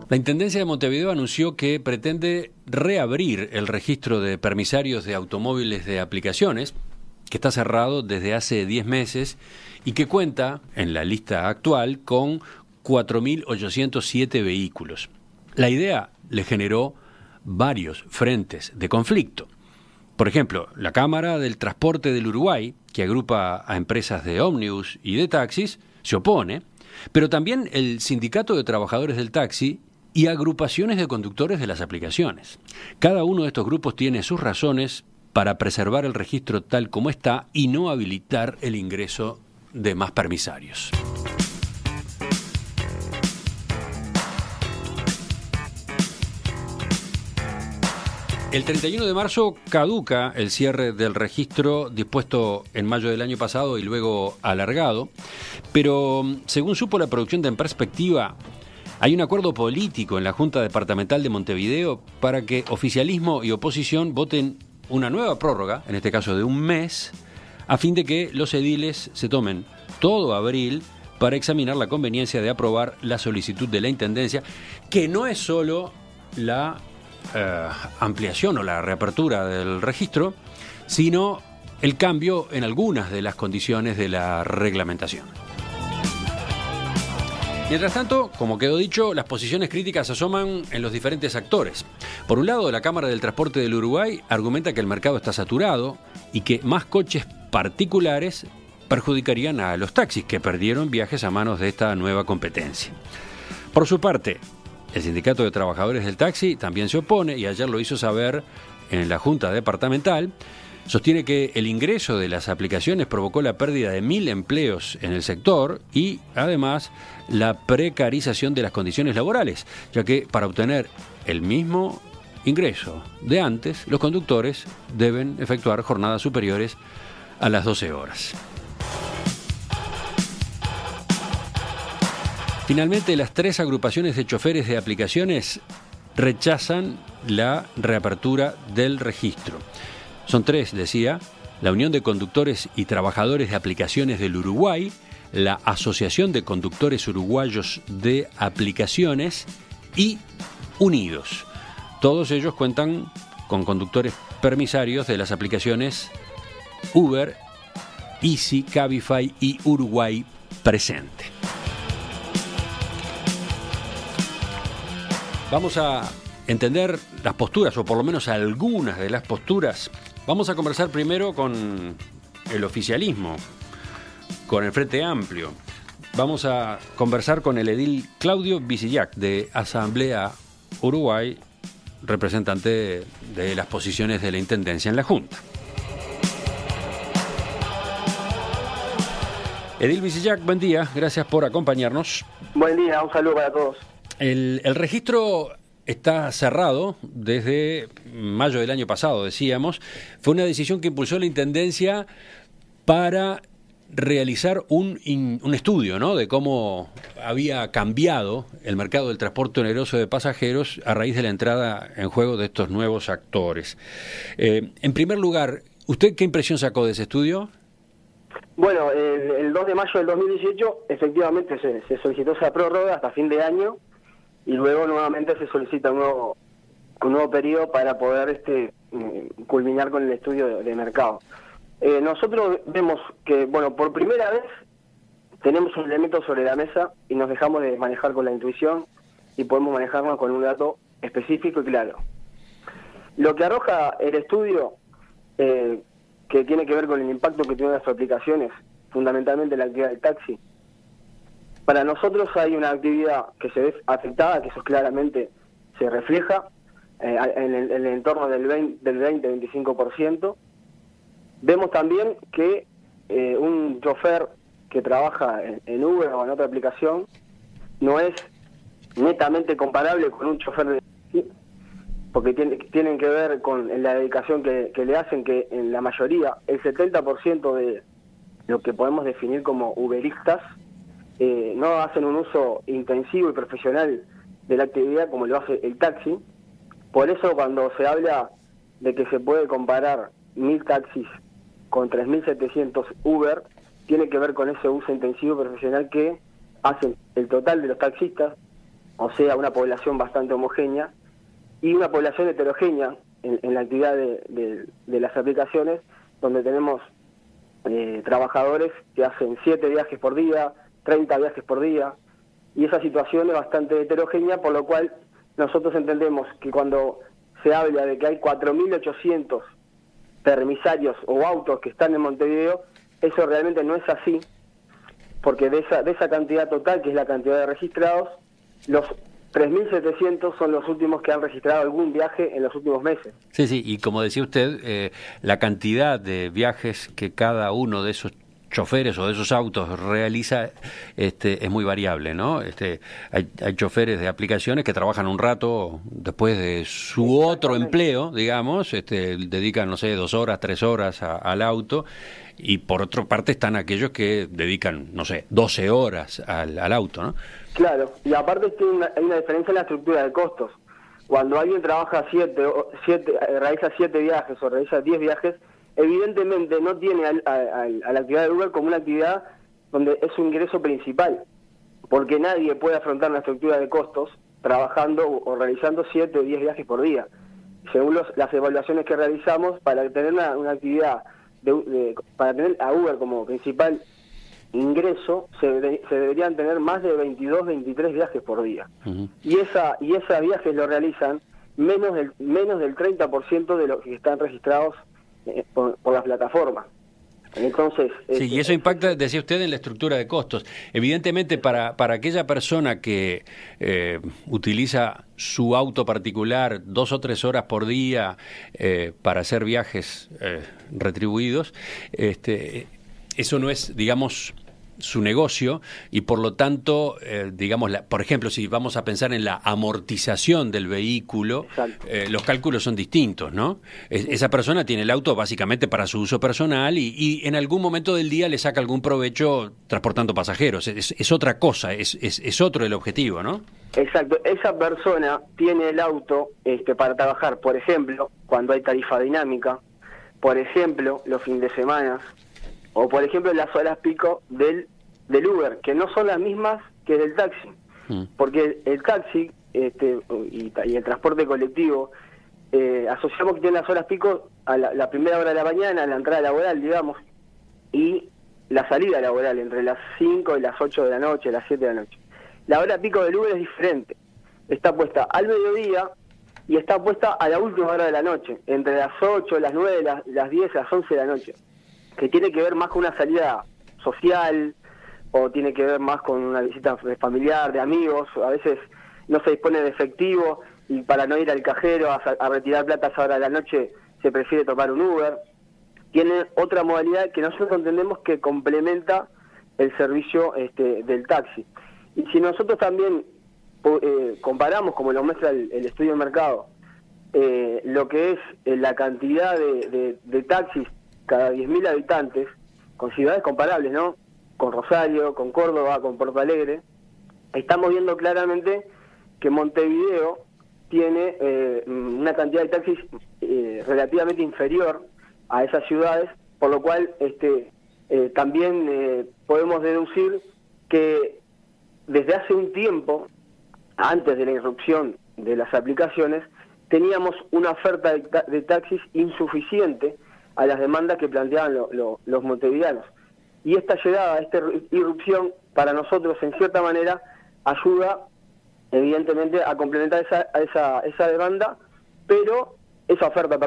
La Intendencia de Montevideo anunció que pretende reabrir el registro de permisarios de automóviles de aplicaciones, que está cerrado desde hace 10 meses y que cuenta, en la lista actual, con 4.807 vehículos. La idea le generó varios frentes de conflicto. Por ejemplo, la Cámara del Transporte del Uruguay, que agrupa a empresas de ómnibus y de taxis, se opone, pero también el Sindicato de Trabajadores del Taxi y agrupaciones de conductores de las aplicaciones. Cada uno de estos grupos tiene sus razones para preservar el registro tal como está y no habilitar el ingreso de más permisarios. El 31 de marzo caduca el cierre del registro dispuesto en mayo del año pasado y luego alargado, pero según supo la producción de En Perspectiva, hay un acuerdo político en la Junta Departamental de Montevideo para que oficialismo y oposición voten una nueva prórroga, en este caso de un mes, a fin de que los ediles se tomen todo abril para examinar la conveniencia de aprobar la solicitud de la Intendencia, que no es solo la ampliación o la reapertura del registro, sino el cambio en algunas de las condiciones de la reglamentación. Mientras tanto, como quedó dicho, las posiciones críticas asoman en los diferentes actores. Por un lado, la Cámara del Transporte del Uruguay argumenta que el mercado está saturado y que más coches particulares perjudicarían a los taxis, que perdieron viajes a manos de esta nueva competencia. Por su parte, el Sindicato de Trabajadores del Taxi también se opone y ayer lo hizo saber en la Junta Departamental. Sostiene que el ingreso de las aplicaciones provocó la pérdida de 1.000 empleos en el sector y, además, la precarización de las condiciones laborales, ya que para obtener el mismo ingreso de antes, los conductores deben efectuar jornadas superiores a las 12 horas. Finalmente, las 3 agrupaciones de choferes de aplicaciones rechazan la reapertura del registro. Son 3, decía: la Unión de Conductores y Trabajadores de Aplicaciones del Uruguay, la Asociación de Conductores Uruguayos de Aplicaciones y Unidos. Todos ellos cuentan con conductores permisarios de las aplicaciones Uber, Easy, Cabify y Uruguay Presente. Vamos a entender las posturas, o por lo menos algunas de las posturas. Vamos a conversar primero con el oficialismo, con el Frente Amplio. Vamos a conversar con el edil Claudio Visillac, de Asamblea Uruguay, representante de las posiciones de la Intendencia en la Junta. Edil Visillac, buen día, gracias por acompañarnos. Buen día, un saludo para todos. El registro está cerrado desde mayo del año pasado, decíamos. Fue una decisión que impulsó la Intendencia para realizar un estudio, ¿no?, de cómo había cambiado el mercado del transporte oneroso de pasajeros a raíz de la entrada en juego de estos nuevos actores. En primer lugar, ¿usted qué impresión sacó de ese estudio? Bueno, el 2 de mayo del 2018 efectivamente se solicitó esa prórroga hasta fin de año y luego nuevamente se solicita un nuevo periodo para poder culminar con el estudio de mercado. Nosotros vemos que, bueno, por primera vez tenemos un elemento sobre la mesa y nos dejamos de manejar con la intuición y podemos manejarnos con un dato específico y claro. Lo que arroja el estudio, que tiene que ver con el impacto que tienen las aplicaciones, fundamentalmente la actividad del taxi. Para nosotros hay una actividad que se ve afectada, que eso claramente se refleja en el entorno del 20-25%. Vemos también que un chofer que trabaja en Uber o en otra aplicación no es netamente comparable con un chofer de taxi, porque tienen que ver con la dedicación que le hacen, que en la mayoría, el 70% de lo que podemos definir como uberistas, no hacen un uso intensivo y profesional de la actividad como lo hace el taxi. Por eso cuando se habla de que se puede comparar 1.000 taxis con 3.700 Uber, tiene que ver con ese uso intensivo y profesional que hacen el total de los taxistas o sea, una población bastante homogénea, y una población heterogénea en la actividad de las aplicaciones, donde tenemos trabajadores que hacen 7 viajes por día, 30 viajes por día, y esa situación es bastante heterogénea, por lo cual nosotros entendemos que cuando se habla de que hay 4.800 permisarios o autos que están en Montevideo, eso realmente no es así, porque de esa cantidad total, que es la cantidad de registrados, los 3.700 son los últimos que han registrado algún viaje en los últimos meses. Sí, sí, y como decía usted, la cantidad de viajes que cada uno de esos choferes o de esos autos realiza es muy variable, ¿no? Hay choferes de aplicaciones que trabajan un rato después de su otro empleo, digamos, dedican, no sé, 2 horas, 3 horas al auto, y por otra parte están aquellos que dedican, no sé, 12 horas al auto, ¿no? Claro, y aparte hay una diferencia en la estructura de costos. Cuando alguien trabaja realiza 7 viajes o realiza 10 viajes, evidentemente no tiene a la actividad de Uber como una actividad donde es su ingreso principal, porque nadie puede afrontar una estructura de costos trabajando o realizando 7 o 10 viajes por día. Según las evaluaciones que realizamos, para tener una actividad, para tener a Uber como principal ingreso, se deberían tener más de 22, 23 viajes por día. Uh-huh. Y esos viajes lo realizan menos del 30% de los que están registrados por la plataforma. Entonces, sí, y eso impacta, decía usted, en la estructura de costos. Evidentemente, para aquella persona que utiliza su auto particular 2 o 3 horas por día para hacer viajes retribuidos, eso no es, digamos, su negocio, y por lo tanto, digamos, por ejemplo, si vamos a pensar en la amortización del vehículo, los cálculos son distintos, ¿no? Esa persona tiene el auto básicamente para su uso personal y en algún momento del día le saca algún provecho transportando pasajeros. Es otra cosa, es otro el objetivo, ¿no? Exacto. Esa persona tiene el auto para trabajar, por ejemplo, cuando hay tarifa dinámica, por ejemplo, los fines de semana, o por ejemplo las horas pico del Uber, que no son las mismas que del taxi, porque el taxi y el transporte colectivo asociamos que tiene las horas pico a la primera hora de la mañana, la entrada laboral, digamos, y la salida laboral entre las 5 y las 8 de la noche, las 7 de la noche. La hora pico del Uber es diferente, está puesta al mediodía y está puesta a la última hora de la noche, entre las 8, las 9, las 10, las 11 de la noche, que tiene que ver más con una salida social, o tiene que ver más con una visita familiar, de amigos. A veces no se dispone de efectivo y para no ir al cajero a retirar plata a esa hora de la noche se prefiere tomar un Uber. Tiene otra modalidad que nosotros entendemos que complementa el servicio del taxi. Y si nosotros también comparamos, como lo muestra el estudio de mercado, lo que es la cantidad de taxis cada 10.000 habitantes, con ciudades comparables, ¿no? Con Rosario, con Córdoba, con Porto Alegre, estamos viendo claramente que Montevideo tiene una cantidad de taxis relativamente inferior a esas ciudades, por lo cual también podemos deducir que desde hace un tiempo, antes de la irrupción de las aplicaciones, teníamos una oferta de taxis insuficiente a las demandas que planteaban los montevideanos. Y esta llegada, esta irrupción, para nosotros, en cierta manera, ayuda, evidentemente, a complementar esa demanda, esa oferta,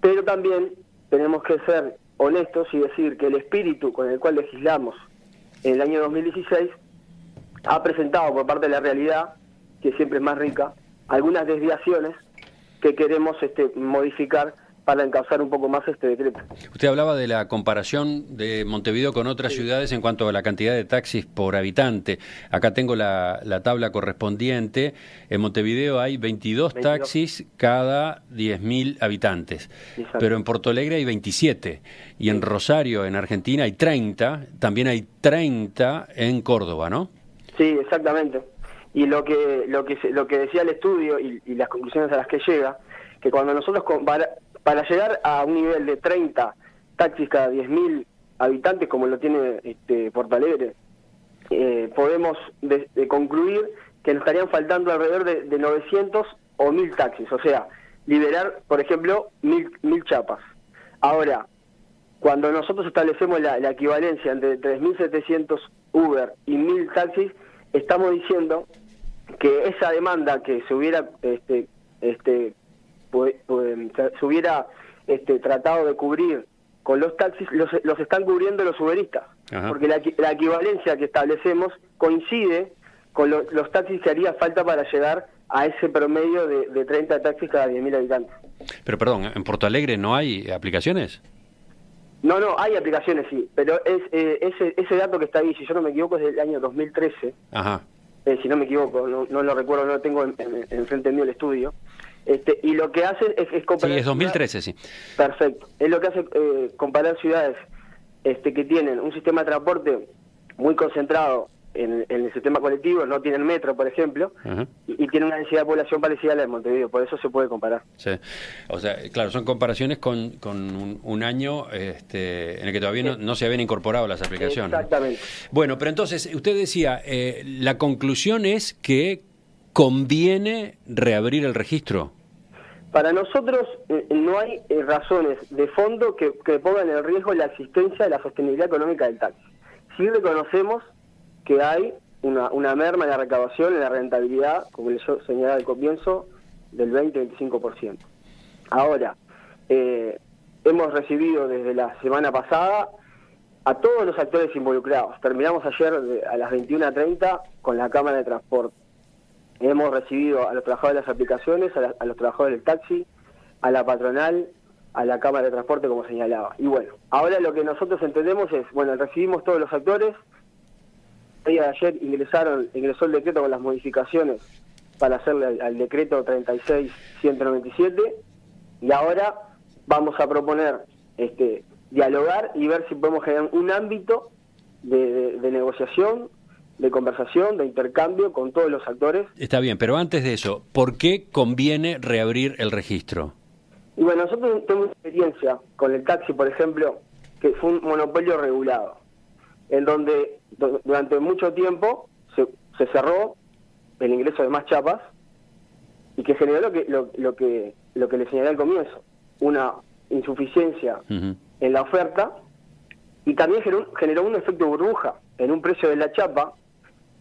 pero también tenemos que ser honestos y decir que el espíritu con el cual legislamos en el año 2016 ha presentado, por parte de la realidad, que siempre es más rica, algunas desviaciones que queremos modificar para encauzar un poco más este decreto. Usted hablaba de la comparación de Montevideo con otras ciudades en cuanto a la cantidad de taxis por habitante. Acá tengo la tabla correspondiente. En Montevideo hay 22 taxis cada 10.000 habitantes. Exacto. Pero en Porto Alegre hay 27. Y en Rosario, en Argentina, hay 30. También hay 30 en Córdoba, ¿no? Sí, exactamente. Y lo que decía el estudio y las conclusiones a las que llega, que cuando nosotros para llegar a un nivel de 30 taxis cada 10.000 habitantes, como lo tiene Porto Alegre, podemos concluir que que nos estarían faltando alrededor de 900 o 1000 taxis, o sea, liberar, por ejemplo, 1000 chapas. Ahora, cuando nosotros establecemos la equivalencia entre 3.700 Uber y 1000 taxis, estamos diciendo que esa demanda que se hubiera se hubiera tratado de cubrir con los taxis, los están cubriendo los uberistas. Ajá. Porque la equivalencia que establecemos coincide con los taxis que haría falta para llegar a ese promedio de 30 taxis cada 10.000 habitantes. Pero perdón, ¿en Porto Alegre no hay aplicaciones? No, hay aplicaciones, sí, pero ese dato que está ahí, si yo no me equivoco, es del año 2013. Ajá. Si no me equivoco, no lo recuerdo, no lo tengo en frente mío el estudio. Y lo que hace es comparar... Sí, es 2013, sí. Perfecto. Es lo que hace comparar ciudades que tienen un sistema de transporte muy concentrado en el sistema colectivo, no tienen metro, por ejemplo, uh-huh, y tienen una densidad de población parecida a la de Montevideo, por eso se puede comparar. Sí. O sea, claro, son comparaciones con un año en el que todavía no se habían incorporado las aplicaciones. Exactamente. Bueno, pero entonces, usted decía, la conclusión es que conviene reabrir el registro. Para nosotros no hay razones de fondo que pongan en riesgo la existencia de la sostenibilidad económica del taxi. Sí reconocemos que hay una merma en la recaudación, en la rentabilidad, como yo señalaba al comienzo, del 20-25%. Ahora, hemos recibido desde la semana pasada a todos los actores involucrados. Terminamos ayer a las 21:30 con la Cámara de Transporte. Hemos recibido a los trabajadores de las aplicaciones, a los trabajadores del taxi, a la patronal, a la Cámara de Transporte, como señalaba. Y bueno, ahora lo que nosotros entendemos es, bueno, recibimos todos los actores. El día de ayer ingresó el decreto con las modificaciones para hacerle al decreto 36.197, y ahora vamos a proponer dialogar y ver si podemos generar un ámbito de negociación, de conversación, de intercambio con todos los actores. Está bien, pero antes de eso, ¿por qué conviene reabrir el registro? Y bueno, nosotros tenemos experiencia con el taxi, por ejemplo, que fue un monopolio regulado, en donde durante mucho tiempo se cerró el ingreso de más chapas y que generó lo que le señalé al comienzo, una insuficiencia uh-huh en la oferta, y también generó un efecto burbuja en un precio de la chapa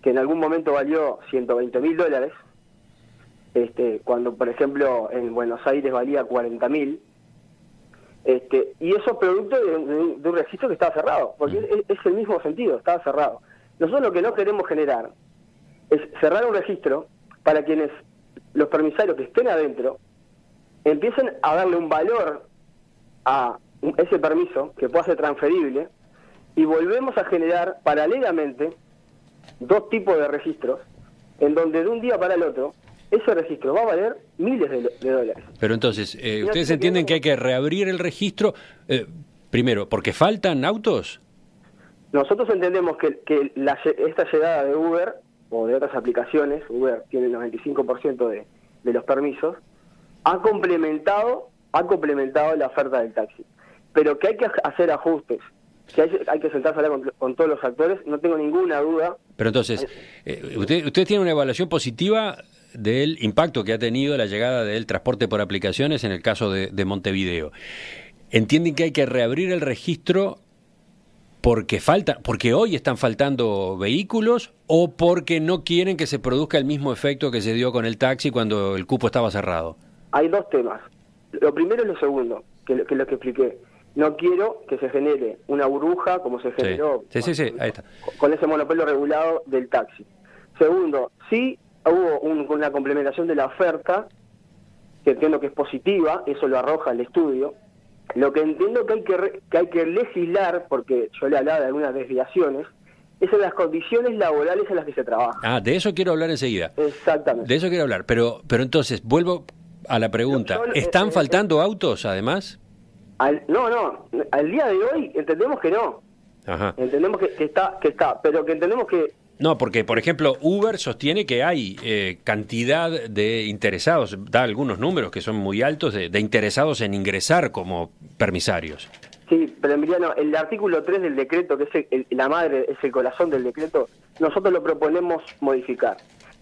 que en algún momento valió $120.000, cuando por ejemplo en Buenos Aires valía 40.000, y eso es producto de un registro que estaba cerrado, porque es el mismo sentido, estaba cerrado. Nosotros lo que no queremos generar es cerrar un registro para quienes, los permisarios que estén adentro, empiecen a darle un valor a ese permiso que pueda ser transferible, y volvemos a generar paralelamente dos tipos de registros en donde de un día para el otro ese registro va a valer miles de dólares. Pero entonces, ¿ustedes entienden que hay que reabrir el registro primero porque faltan autos? Nosotros entendemos que esta llegada de Uber o de otras aplicaciones, Uber tiene el 95% de los permisos, ha complementado la oferta del taxi. Pero que hay que hacer ajustes, que hay que sentarse a hablar con todos los actores, no tengo ninguna duda. Pero entonces, ¿usted tiene una evaluación positiva del impacto que ha tenido la llegada del transporte por aplicaciones en el caso de Montevideo? ¿Entienden que hay que reabrir el registro porque hoy están faltando vehículos o porque no quieren que se produzca el mismo efecto que se dio con el taxi cuando el cupo estaba cerrado? Hay dos temas. Lo primero es lo segundo, que es lo que expliqué. No quiero que se genere una burbuja como se generó sí, ahí está, con ese monopolio regulado del taxi. Segundo, sí hubo una complementación de la oferta, que entiendo que es positiva, eso lo arroja el estudio. Lo que entiendo que hay que legislar, porque yo le hablaba de algunas desviaciones, es en las condiciones laborales en las que se trabaja. De eso quiero hablar enseguida. Exactamente. De eso quiero hablar, pero entonces, vuelvo a la pregunta. ¿Están faltando autos, además? No, al día de hoy entendemos que no. Ajá. Entendemos que está, pero que entendemos que... No, porque, por ejemplo, Uber sostiene que hay cantidad de interesados, da algunos números que son muy altos, de interesados en ingresar como permisarios. Sí, pero Emiliano, el artículo 3 del decreto, que es la madre, es el corazón del decreto, nosotros lo proponemos modificar.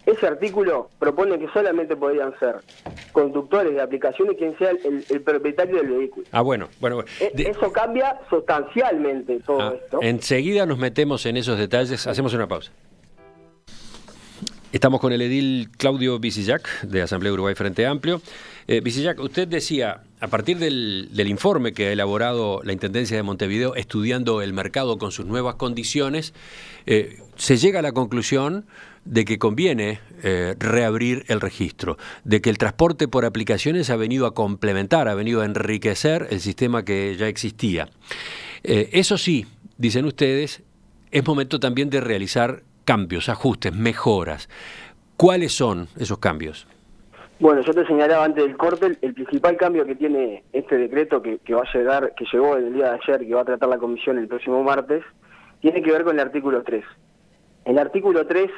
ese artículo propone que solamente podrían ser conductores de aplicaciones quien sea el propietario del vehículo. Bueno. Eso cambia sustancialmente todo esto. Enseguida nos metemos en esos detalles, hacemos una pausa. Estamos con el edil Claudio Bicillac, de Asamblea Uruguay Frente Amplio. Bicillac, usted decía, a partir del informe que ha elaborado la Intendencia de Montevideo, estudiando el mercado con sus nuevas condiciones, se llega a la conclusión de que conviene reabrir el registro, de que el transporte por aplicaciones ha venido a complementar, ha venido a enriquecer el sistema que ya existía. Eso sí, dicen ustedes, es momento también de realizar cambios, ajustes, mejoras. ¿Cuáles son esos cambios? Bueno, yo te señalaba antes del corte, el principal cambio que tiene este decreto que va a llegar, que llegó el día de ayer, que va a tratar la comisión el próximo martes, tiene que ver con el artículo 3. El artículo 3,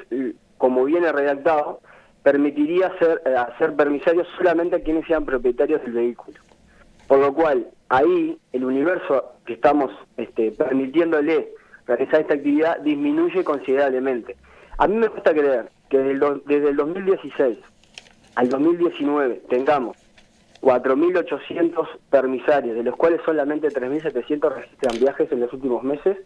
como viene redactado, permitiría hacer permisarios solamente a quienes sean propietarios del vehículo. Por lo cual, ahí el universo que estamos permitiéndole realizar esta actividad disminuye considerablemente. A mí me cuesta creer que desde el 2016 al 2019 tengamos 4.800 permisarios, de los cuales solamente 3.700 registran viajes en los últimos meses.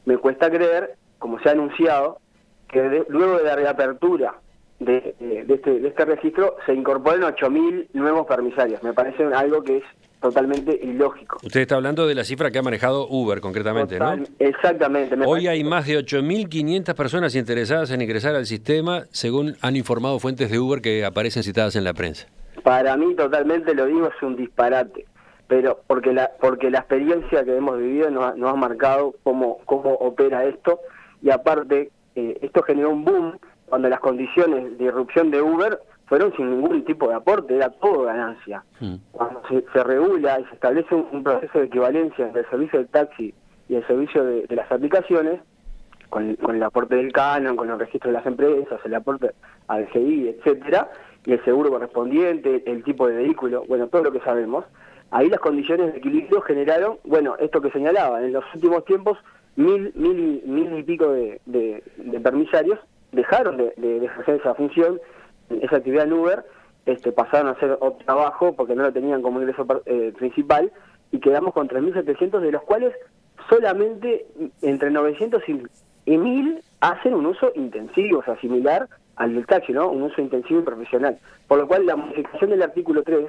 Me cuesta creer, como se ha anunciado, que luego de la reapertura de este registro se incorporen 8.000 nuevos permisarios. Me parece algo que es totalmente ilógico. Usted está hablando de la cifra que ha manejado Uber concretamente, ¿no? Exactamente. Hoy hay más de 8.500 personas interesadas en ingresar al sistema, según han informado fuentes de Uber que aparecen citadas en la prensa. Para mí, totalmente, lo digo, es un disparate, pero porque la experiencia que hemos vivido nos ha marcado cómo opera esto, y aparte, esto generó un boom cuando las condiciones de irrupción de Uber fueron sin ningún tipo de aporte, era todo ganancia. Cuando se regula y se establece un proceso de equivalencia entre el servicio del taxi y el servicio de las aplicaciones, con el aporte del canon, con los registros de las empresas, el aporte al GI, etcétera, y el seguro correspondiente, el tipo de vehículo, bueno, todo lo que sabemos, ahí las condiciones de equilibrio generaron, bueno, esto que señalaba, en los últimos tiempos, mil y pico de permisarios dejaron de ejercer esa función, esa actividad en Uber, pasaron a hacer otro trabajo porque no lo tenían como ingreso principal, y quedamos con 3.700, de los cuales solamente entre 900 y 1.000 hacen un uso intensivo, o sea, similar al del taxi, ¿no? Un uso intensivo y profesional. Por lo cual la modificación del artículo 3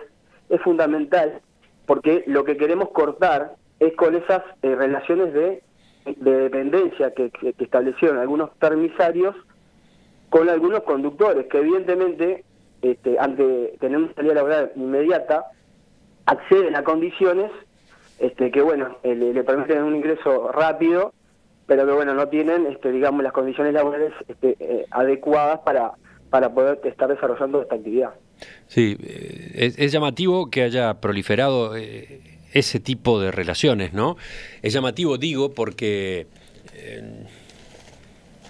es fundamental, porque lo que queremos cortar es con esas relaciones de dependencia que establecieron algunos permisarios con algunos conductores que evidentemente, ante tener una salida laboral inmediata, acceden a condiciones que, bueno, le permiten un ingreso rápido, pero que, bueno, no tienen, digamos, las condiciones laborales adecuadas para poder estar desarrollando esta actividad. Sí, es llamativo que haya proliferado ese tipo de relaciones, ¿no? Es llamativo, digo, porque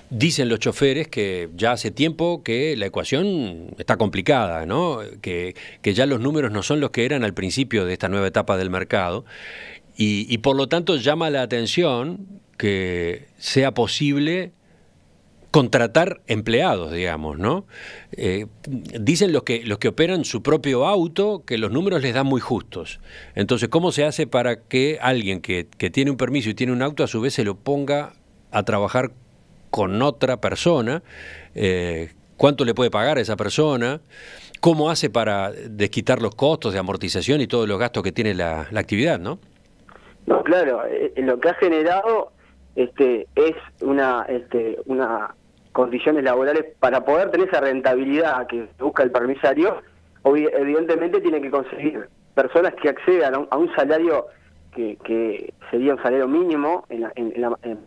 dicen los choferes que ya hace tiempo que la ecuación está complicada, ¿no? Que ya los números no son los que eran al principio de esta nueva etapa del mercado, y por lo tanto llama la atención que sea posible contratar empleados, digamos, ¿no? Dicen los que operan su propio auto que los números les dan muy justos. Entonces, ¿cómo se hace para que alguien que tiene un permiso y tiene un auto a su vez se lo ponga a trabajar con otra persona? ¿Cuánto le puede pagar a esa persona? ¿Cómo hace para desquitar los costos de amortización y todos los gastos que tiene la actividad, no? No, claro, lo que ha generado es una condiciones laborales para poder tener esa rentabilidad que busca el permisario. Evidentemente tiene que conseguir personas que accedan a un salario que sería un salario mínimo en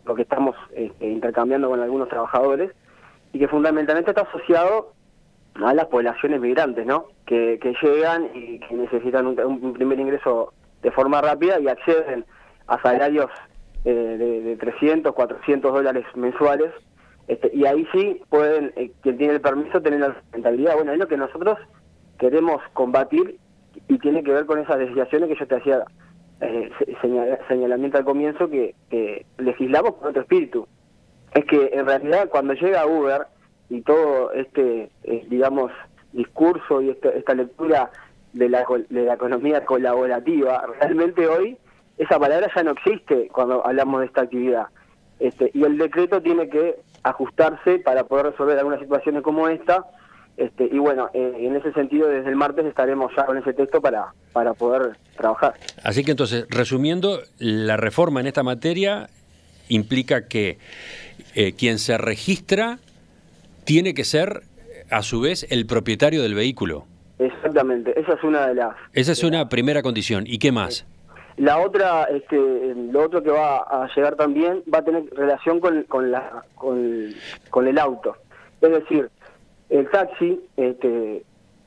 lo que estamos intercambiando con algunos trabajadores, y que fundamentalmente está asociado a las poblaciones migrantes, ¿no? Que llegan y que necesitan un primer ingreso de forma rápida y acceden a salarios de 300, 400 dólares mensuales, y ahí sí pueden, quien tiene el permiso, tener la rentabilidad. Bueno, es lo que nosotros queremos combatir, y tiene que ver con esas desviaciones que yo te hacía señalamiento al comienzo, que legislamos con otro espíritu. Es que en realidad cuando llega Uber y todo digamos, discurso y esta lectura de la economía colaborativa, realmente hoy esa palabra ya no existe cuando hablamos de esta actividad. Y el decreto tiene que ajustarse para poder resolver algunas situaciones como esta. Y bueno, en ese sentido, desde el martes estaremos ya con ese texto para poder trabajar. Así que entonces, resumiendo, la reforma en esta materia implica que quien se registra tiene que ser, a su vez, el propietario del vehículo. Exactamente, esa es una de las... Esa es una primera condición. ¿Y qué más? La otra, lo otro que va a llegar también va a tener relación con el auto. Es decir, el taxi,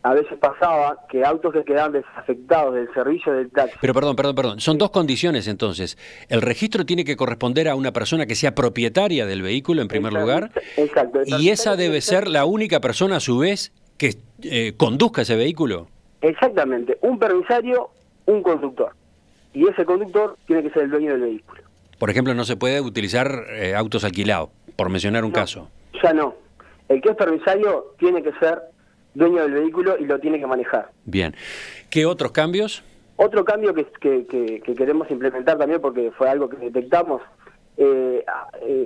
a veces pasaba que autos que quedaban desafectados del servicio del taxi... Pero perdón. Son dos condiciones entonces. El registro tiene que corresponder a una persona que sea propietaria del vehículo en primer lugar. Exacto. Y esa debe ser la única persona a su vez que conduzca ese vehículo. Exactamente. Un permisario, un conductor. Y ese conductor tiene que ser el dueño del vehículo. Por ejemplo, no se puede utilizar autos alquilados, por mencionar un caso. Ya no. El que es permisario tiene que ser dueño del vehículo y lo tiene que manejar. Bien. ¿Qué otros cambios? Otro cambio que queremos implementar también, porque fue algo que detectamos,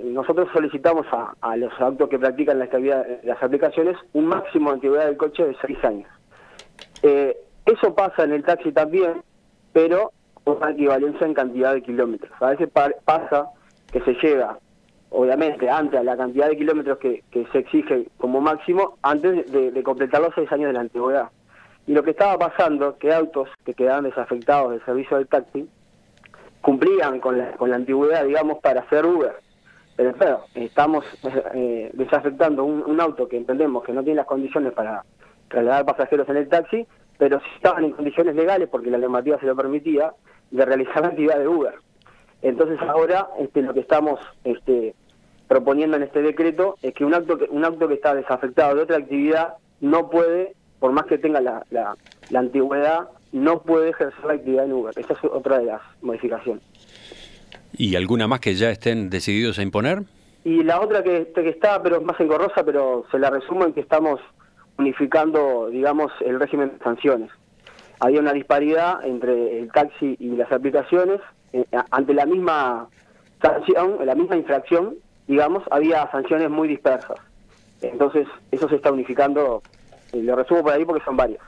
nosotros solicitamos a los autos que practican las aplicaciones un máximo de antigüedad del coche de 6 años. Eso pasa en el taxi también, pero con una equivalencia en cantidad de kilómetros. A veces pasa que se llega, obviamente, antes a la cantidad de kilómetros que se exige como máximo, antes de completar los 6 años de la antigüedad. Y lo que estaba pasando, que autos que quedaban desafectados del servicio del taxi, cumplían con la antigüedad, digamos, para hacer Uber. Pero claro, estamos desafectando un auto que entendemos que no tiene las condiciones para trasladar pasajeros en el taxi, pero sí estaban en condiciones legales, porque la normativa se lo permitía, de realizar la actividad de Uber. Entonces ahora lo que estamos proponiendo en este decreto es que un auto que está desafectado de otra actividad no puede, por más que tenga la antigüedad, no puede ejercer la actividad en Uber. Esa es otra de las modificaciones. ¿Y alguna más que ya estén decididos a imponer? Y la otra que está, pero es más engorrosa, pero se la resumo en que estamos unificando, digamos, el régimen de sanciones. Había una disparidad entre el taxi y las aplicaciones. Ante la misma sanción, la misma infracción, digamos, había sanciones muy dispersas. Entonces, eso se está unificando. Lo resumo por ahí porque son varias.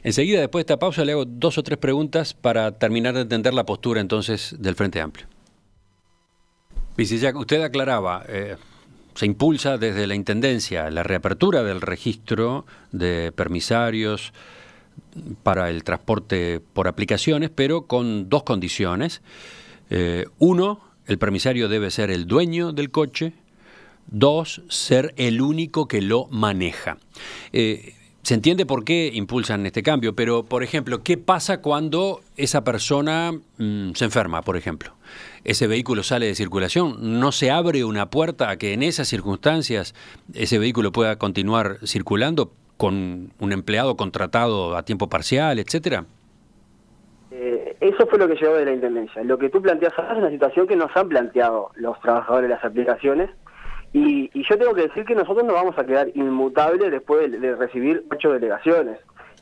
Enseguida, después de esta pausa, le hago 2 o 3 preguntas para terminar de entender la postura entonces del Frente Amplio. Viceyac, usted aclaraba, se impulsa desde la Intendencia la reapertura del registro de permisarios para el transporte por aplicaciones, pero con 2 condiciones. Uno, el permisario debe ser el dueño del coche. 2, ser el único que lo maneja. Se entiende por qué impulsan este cambio, pero, por ejemplo, ¿qué pasa cuando esa persona se enferma, por ejemplo? Ese vehículo sale de circulación, ¿no se abre una puerta a que en esas circunstancias ese vehículo pueda continuar circulando con un empleado contratado a tiempo parcial, etcétera? Eso fue lo que llegó de la Intendencia. Lo que tú planteas ahora es una situación que nos han planteado los trabajadores de las aplicaciones. Y yo tengo que decir que nosotros no vamos a quedar inmutables después de recibir 8 delegaciones.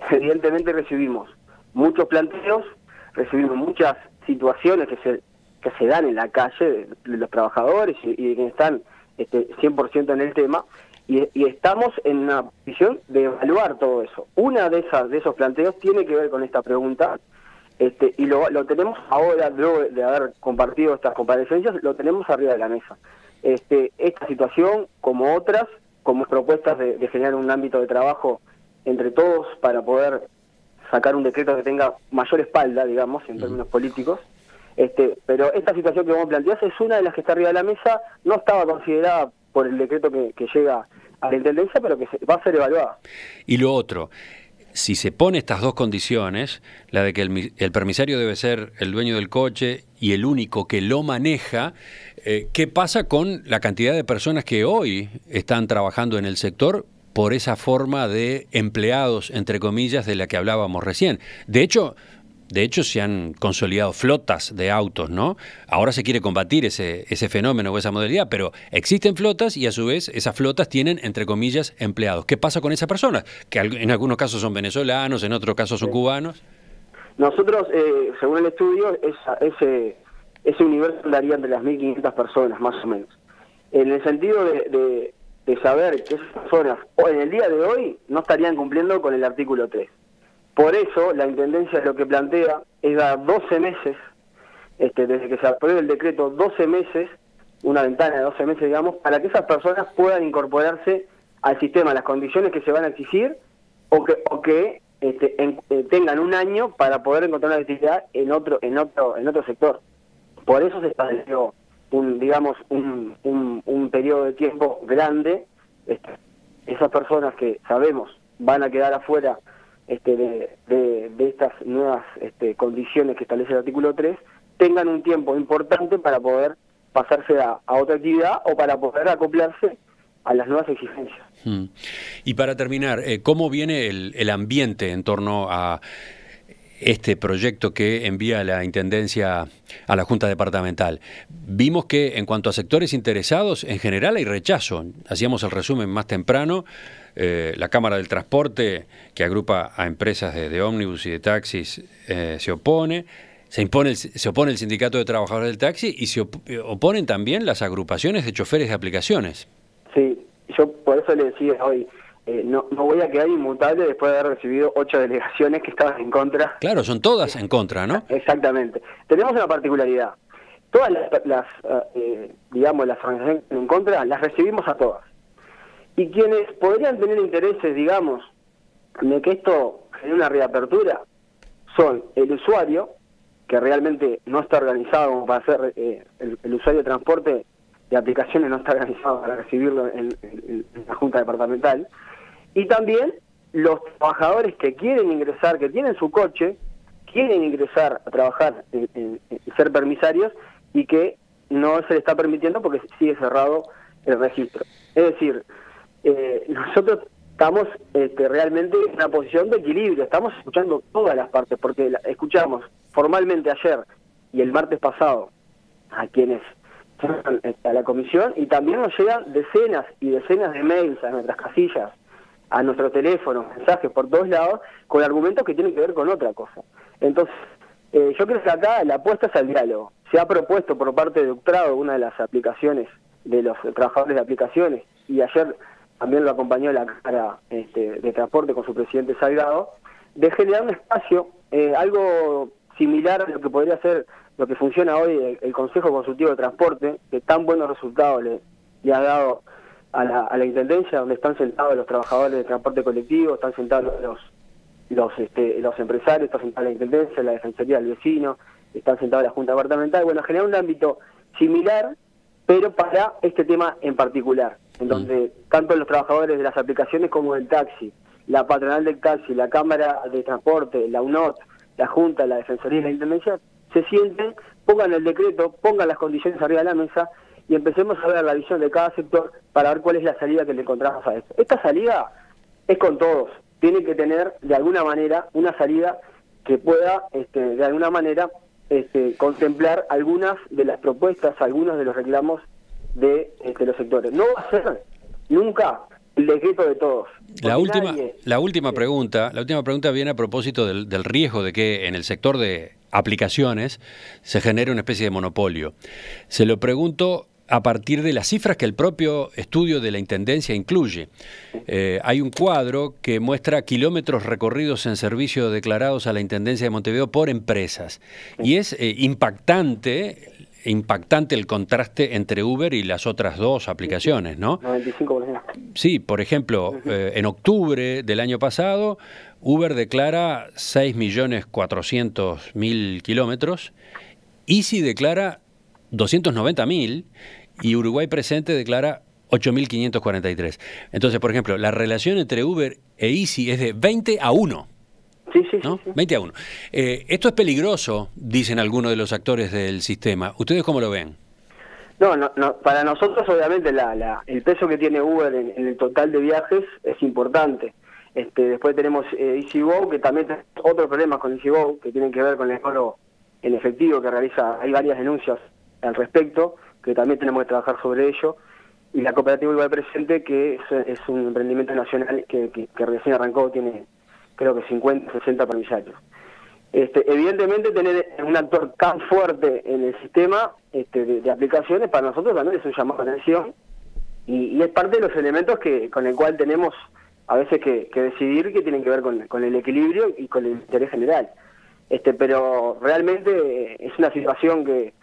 Evidentemente recibimos muchos planteos, recibimos muchas situaciones que se dan en la calle de los trabajadores y de quienes están 100% en el tema, y estamos en una posición de evaluar todo eso. Una de esos planteos tiene que ver con esta pregunta, y lo tenemos ahora, luego de haber compartido estas comparecencias, lo tenemos arriba de la mesa. Esta situación, como otras, como propuestas de generar un ámbito de trabajo entre todos para poder sacar un decreto que tenga mayor espalda, digamos, en términos políticos. Pero esta situación que vos planteás es una de las que está arriba de la mesa, no estaba considerada por el decreto que llega a la Intendencia, pero que va a ser evaluada. Y lo otro, si se pone estas 2 condiciones, la de que el permisario debe ser el dueño del coche y el único que lo maneja, ¿qué pasa con la cantidad de personas que hoy están trabajando en el sector por esa forma de empleados, entre comillas, de la que hablábamos recién? De hecho, De hecho, se han consolidado flotas de autos, ¿no? Ahora se quiere combatir ese fenómeno o esa modalidad, pero existen flotas y a su vez esas flotas tienen, entre comillas, empleados. ¿Qué pasa con esas personas? Que en algunos casos son venezolanos, en otros casos son cubanos. Nosotros, según el estudio, ese universo daría entre las 1.500 personas, más o menos. En el sentido de saber que esas personas, en el día de hoy, no estarían cumpliendo con el artículo 3. Por eso, la Intendencia lo que plantea es dar 12 meses, desde que se apruebe el decreto, 12 meses, una ventana de 12 meses, digamos, para que esas personas puedan incorporarse al sistema, las condiciones que se van a exigir, o que tengan un año para poder encontrar una actividad en otro sector. Por eso se estableció un periodo de tiempo grande. Esas personas que sabemos van a quedar afuera de estas nuevas condiciones que establece el artículo 3, tengan un tiempo importante para poder pasarse a otra actividad o para poder acoplarse a las nuevas exigencias. Y para terminar, ¿cómo viene el ambiente en torno a este proyecto que envía la Intendencia a la Junta Departamental? Vimos que en cuanto a sectores interesados, en general hay rechazo. Hacíamos el resumen más temprano. La Cámara del Transporte, que agrupa a empresas de ómnibus y de taxis, se opone. Se opone el Sindicato de Trabajadores del Taxi y se oponen también las agrupaciones de choferes de aplicaciones. Sí, yo por eso le decía hoy, no voy a quedar inmutable después de haber recibido 8 delegaciones que estaban en contra. Claro, son todas en contra, ¿no? Exactamente. Tenemos una particularidad. Todas las organizaciones en contra, las recibimos a todas. Y quienes podrían tener intereses, digamos, de que esto genere una reapertura, son el usuario, que realmente no está organizado como para hacer, el usuario de transporte de aplicaciones no está organizado para recibirlo en la Junta Departamental, y también los trabajadores que quieren ingresar, que tienen su coche, quieren ingresar a trabajar y ser permisarios, y que no se le está permitiendo porque sigue cerrado el registro. Es decir, nosotros estamos realmente en una posición de equilibrio, estamos escuchando todas las partes, porque escuchamos formalmente ayer y el martes pasado a quienes a la comisión, y también nos llegan decenas y decenas de mails a nuestras casillas, a nuestros teléfonos, mensajes por todos lados, con argumentos que tienen que ver con otra cosa. Entonces, yo creo que acá la apuesta es al diálogo. Se ha propuesto por parte de Uctrado, una de las aplicaciones de los trabajadores de aplicaciones, y ayer también lo acompañó la Cámara de Transporte con su presidente Salgado, de generar un espacio, algo similar a lo que podría ser lo que funciona hoy el Consejo Consultivo de Transporte, que tan buenos resultados le ha dado a la Intendencia, donde están sentados los trabajadores de transporte colectivo, están sentados los empresarios, está sentada la Intendencia, la Defensoría del Vecino, están sentados la Junta Departamental. Bueno, generar un ámbito similar, pero para este tema en particular, en donde tanto los trabajadores de las aplicaciones como del taxi, la patronal del taxi, la Cámara de Transporte, la UNOT, la Junta, la Defensoría y la Intendencia se sienten, pongan el decreto, pongan las condiciones arriba de la mesa y empecemos a ver la visión de cada sector para ver cuál es la salida que le encontramos a esto. Esta salida es con todos, tiene que tener de alguna manera una salida que pueda de alguna manera contemplar algunas de las propuestas, algunos de los reclamos de los sectores. No va a ser nunca el decreto de todos. La última pregunta viene a propósito del riesgo de que en el sector de aplicaciones se genere una especie de monopolio. Se lo pregunto a partir de las cifras que el propio estudio de la Intendencia incluye. Hay un cuadro que muestra kilómetros recorridos en servicio declarados a la Intendencia de Montevideo por empresas. Y es impactante el contraste entre Uber y las otras dos aplicaciones, ¿no? 95%. Sí, por ejemplo, en octubre del año pasado, Uber declara 6.400.000 kilómetros, Easy declara 290.000 y Uruguay Presente declara 8.543. Entonces, por ejemplo, la relación entre Uber e Easy es de 20-1. Sí, ¿no? Sí. 20-1. Esto es peligroso, dicen algunos de los actores del sistema. ¿Ustedes cómo lo ven? No, para nosotros obviamente el peso que tiene Uber en el total de viajes es importante. Después tenemos EasyGo, que también tenemos otros problemas con EasyGo, que tienen que ver con el cobro en efectivo que realiza. Hay varias denuncias al respecto, que también tenemos que trabajar sobre ello. Y la cooperativa Igual Presente, que es un emprendimiento nacional que recién arrancó, tiene creo que 50, 60 permisarios. Evidentemente tener un actor tan fuerte en el sistema de aplicaciones para nosotros también es un llamado de atención y es parte de los elementos con el cual tenemos a veces que decidir, que tienen que ver con el equilibrio y con el interés general. Pero realmente es una situación que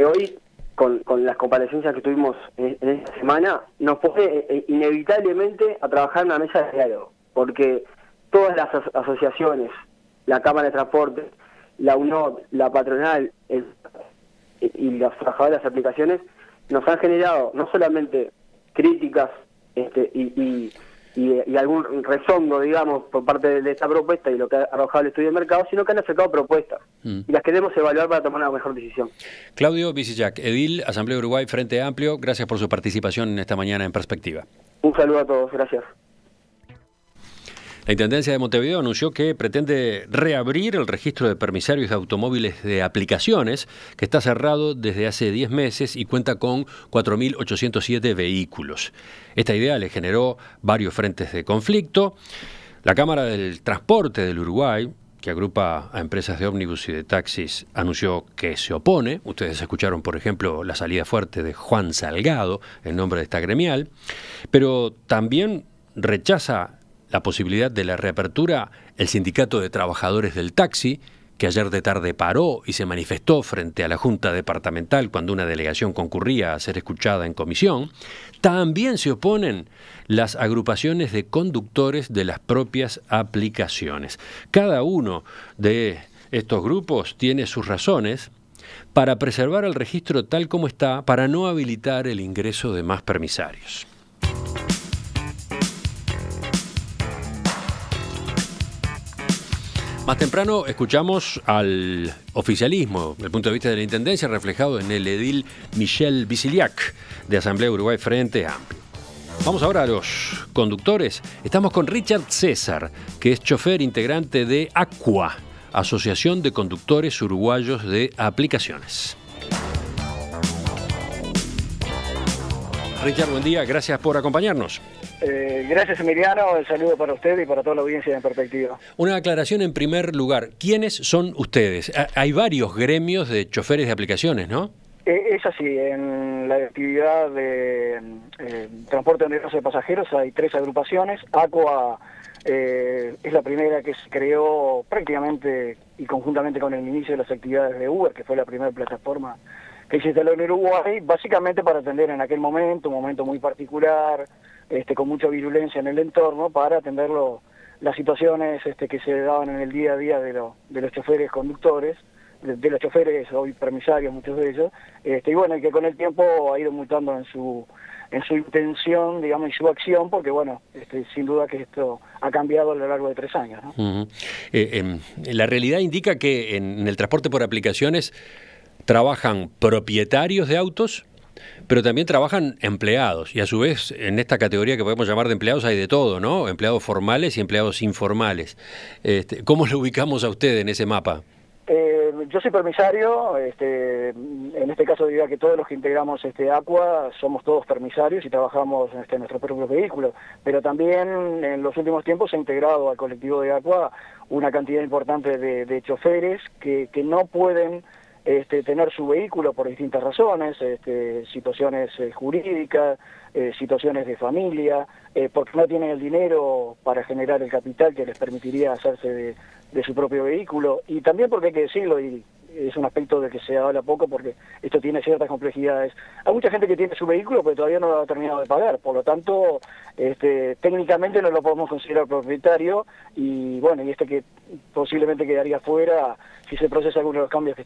hoy, con las comparecencias que tuvimos en esta semana, nos pone inevitablemente a trabajar en una mesa de diálogo, porque todas las asociaciones, la Cámara de Transporte, la UNOD, la patronal y los trabajadores de las aplicaciones nos han generado no solamente críticas y algún rezongo, digamos, por parte de esta propuesta y lo que ha arrojado el estudio de mercado, sino que han acercado propuestas y las queremos evaluar para tomar una mejor decisión. Claudio Visillac, edil, Asamblea Uruguay, Frente Amplio, gracias por su participación en esta mañana en Perspectiva. Un saludo a todos, gracias. La Intendencia de Montevideo anunció que pretende reabrir el registro de permisarios de automóviles de aplicaciones, que está cerrado desde hace 10 meses y cuenta con 4.807 vehículos. Esta idea le generó varios frentes de conflicto. La Cámara del Transporte del Uruguay, que agrupa a empresas de ómnibus y de taxis, anunció que se opone. Ustedes escucharon, por ejemplo, la salida fuerte de Juan Salgado, en nombre de esta gremial, pero también rechaza la posibilidad de la reapertura el Sindicato de Trabajadores del Taxi, que ayer de tarde paró y se manifestó frente a la Junta Departamental cuando una delegación concurría a ser escuchada en comisión. También se oponen las agrupaciones de conductores de las propias aplicaciones. Cada uno de estos grupos tiene sus razones para preservar el registro tal como está, para no habilitar el ingreso de más permisarios. Más temprano escuchamos al oficialismo, desde el punto de vista de la Intendencia, reflejado en el edil Michel Visillac, de Asamblea Uruguay Frente Amplio. Vamos ahora a los conductores. Estamos con Richard César, que es chofer integrante de ACUA, Asociación de Conductores Uruguayos de Aplicaciones. Richard, buen día, gracias por acompañarnos. Gracias, Emiliano, el saludo para usted y para toda la audiencia de Perspectiva. Una aclaración en primer lugar, ¿quiénes son ustedes? Hay varios gremios de choferes de aplicaciones, ¿no? Es así, en la actividad de transporte de negocios de pasajeros hay 3 agrupaciones. ACUA es la primera que se creó prácticamente y conjuntamente con el inicio de las actividades de Uber, que fue la primera plataforma que se instaló en Uruguay, básicamente para atender en aquel momento, un momento muy particular, con mucha virulencia en el entorno, para atender las situaciones que se daban en el día a día de los choferes conductores, de los choferes hoy permisarios, muchos de ellos, y bueno, y que con el tiempo ha ido mutando en su intención, digamos, y su acción, porque bueno, sin duda que esto ha cambiado a lo largo de 3 años, ¿no? La realidad indica que en el transporte por aplicaciones trabajan propietarios de autos, pero también trabajan empleados, y a su vez en esta categoría que podemos llamar de empleados hay de todo, ¿no? Empleados formales y empleados informales. ¿Cómo lo ubicamos a usted en ese mapa? Yo soy permisario, en este caso diría que todos los que integramos ACUA somos todos permisarios y trabajamos en nuestro propio vehículo, pero también en los últimos tiempos se ha integrado al colectivo de ACUA una cantidad importante de choferes que no pueden tener su vehículo por distintas razones, situaciones jurídicas, situaciones de familia, porque no tienen el dinero para generar el capital que les permitiría hacerse de su propio vehículo, y también porque hay que decirlo, y es un aspecto de que se habla poco porque esto tiene ciertas complejidades. Hay mucha gente que tiene su vehículo pero todavía no lo ha terminado de pagar, por lo tanto técnicamente no lo podemos considerar propietario, y bueno, y que posiblemente quedaría fuera si se procesa alguno de los cambios que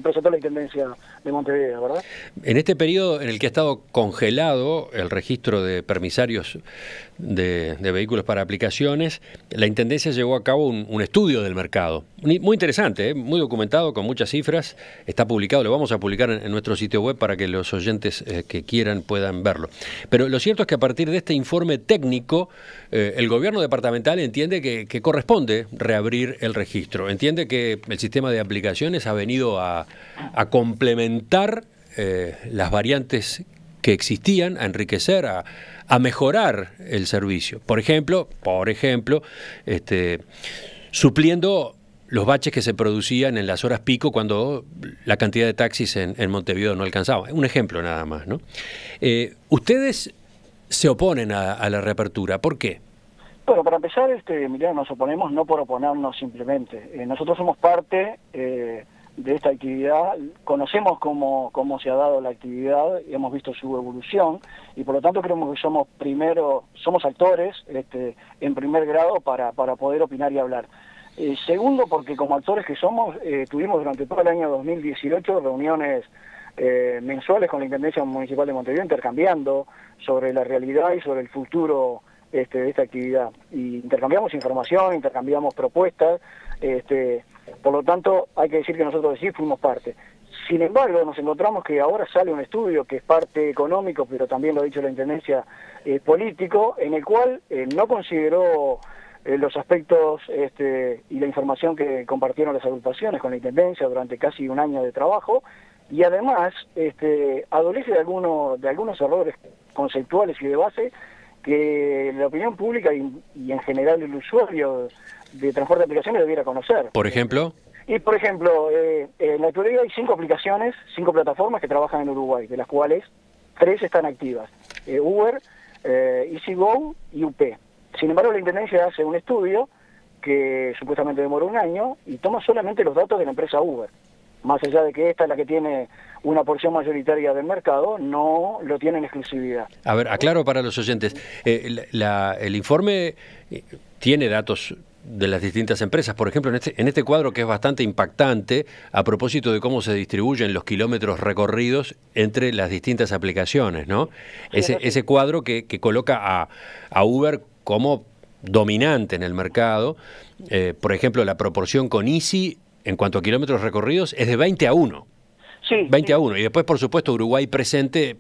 presentó la Intendencia de Montevideo, ¿verdad? En este periodo en el que ha estado congelado el registro de permisarios de vehículos para aplicaciones, la Intendencia llevó a cabo un estudio del mercado Muy interesante, muy documentado, con muchas cifras. Está publicado, lo vamos a publicar en nuestro sitio web para que los oyentes que quieran puedan verlo. Pero lo cierto es que a partir de este informe técnico, el gobierno departamental entiende que corresponde reabrir el registro. Entiende que el sistema de aplicaciones ha venido a complementar las variantes que existían, a enriquecer, a mejorar el servicio. Por ejemplo, supliendo los baches que se producían en las horas pico cuando la cantidad de taxis en Montevideo no alcanzaba. Un ejemplo nada más, ¿no? Ustedes se oponen a la reapertura. ¿Por qué? Bueno, para empezar, Emiliano, nos oponemos no por oponernos simplemente. Nosotros somos parte de esta actividad, conocemos cómo se ha dado la actividad, hemos visto su evolución y por lo tanto creemos que somos actores en primer grado para poder opinar y hablar. Segundo, porque como actores que somos, tuvimos durante todo el año 2018 reuniones mensuales con la Intendencia Municipal de Montevideo intercambiando sobre la realidad y sobre el futuro de esta actividad. Y intercambiamos información, intercambiamos propuestas, por lo tanto hay que decir que nosotros sí fuimos parte. Sin embargo, nos encontramos que ahora sale un estudio que es parte económico, pero también lo ha dicho la Intendencia, político, en el cual no consideró los aspectos y la información que compartieron las agrupaciones con la Intendencia durante casi un año de trabajo, y además adolece de algunos errores conceptuales y de base que la opinión pública y en general el usuario de transporte de aplicaciones debiera conocer. ¿Por ejemplo? Y por ejemplo, en la actualidad hay 5 aplicaciones, 5 plataformas que trabajan en Uruguay, de las cuales 3 están activas: Uber, EasyGo y UP. Sin embargo, la Intendencia hace un estudio que supuestamente demoró un año y toma solamente los datos de la empresa Uber. Más allá de que esta es la que tiene una porción mayoritaria del mercado, no lo tiene en exclusividad. A ver, aclaro para los oyentes, el informe tiene datos de las distintas empresas. Por ejemplo, en este cuadro que es bastante impactante a propósito de cómo se distribuyen los kilómetros recorridos entre las distintas aplicaciones, ¿no? Sí, ese cuadro que coloca a Uber como dominante en el mercado. Por ejemplo, la proporción con Easy en cuanto a kilómetros recorridos es de 20-1. Sí, 20-1. Y después, por supuesto, Uruguay presente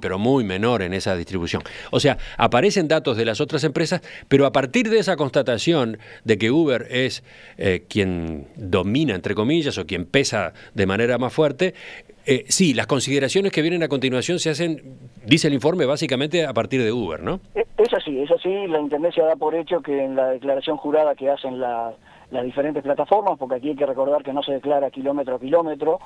pero muy menor en esa distribución. O sea, aparecen datos de las otras empresas, pero a partir de esa constatación de que Uber es quien domina, entre comillas, o quien pesa de manera más fuerte, sí, las consideraciones que vienen a continuación se hacen, dice el informe, básicamente a partir de Uber, ¿no? Es así. La Intendencia da por hecho que en la declaración jurada que hacen las diferentes plataformas, porque aquí hay que recordar que no se declara kilómetro a kilómetro,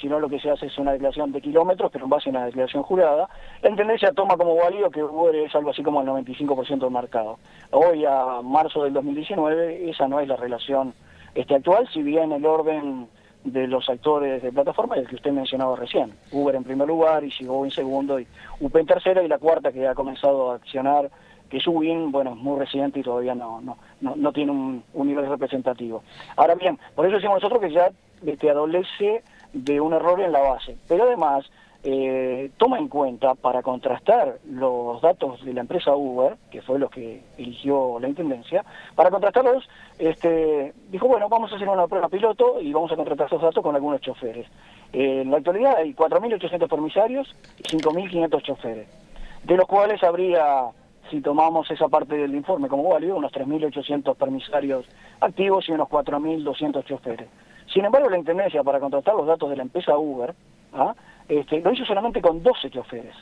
sino lo que se hace es una declaración de kilómetros, pero en base a una declaración jurada, la Intendencia toma como válido que Uber es algo así como el 95% del mercado. Hoy, a marzo del 2019, esa no es la relación actual, si bien el orden de los actores de plataforma es el que usted mencionaba recién. Uber en primer lugar, EasyGo en segundo, y UP en tercera, y la cuarta que ha comenzado a accionar, que es Ubin, bueno, es muy reciente y todavía no tiene un nivel representativo. Ahora bien, por eso decimos nosotros que ya adolece de un error en la base, pero además toma en cuenta, para contrastar los datos de la empresa Uber, que fue los que eligió la Intendencia, para contrastarlos, dijo, bueno, vamos a hacer una prueba piloto y vamos a contrastar esos datos con algunos choferes. En la actualidad hay 4.800 permisarios y 5.500 choferes, de los cuales habría, si tomamos esa parte del informe como válido, unos 3.800 permisarios activos y unos 4.200 choferes. Sin embargo, la Intendencia, para contrastar los datos de la empresa Uber, lo hizo solamente con 12 choferes.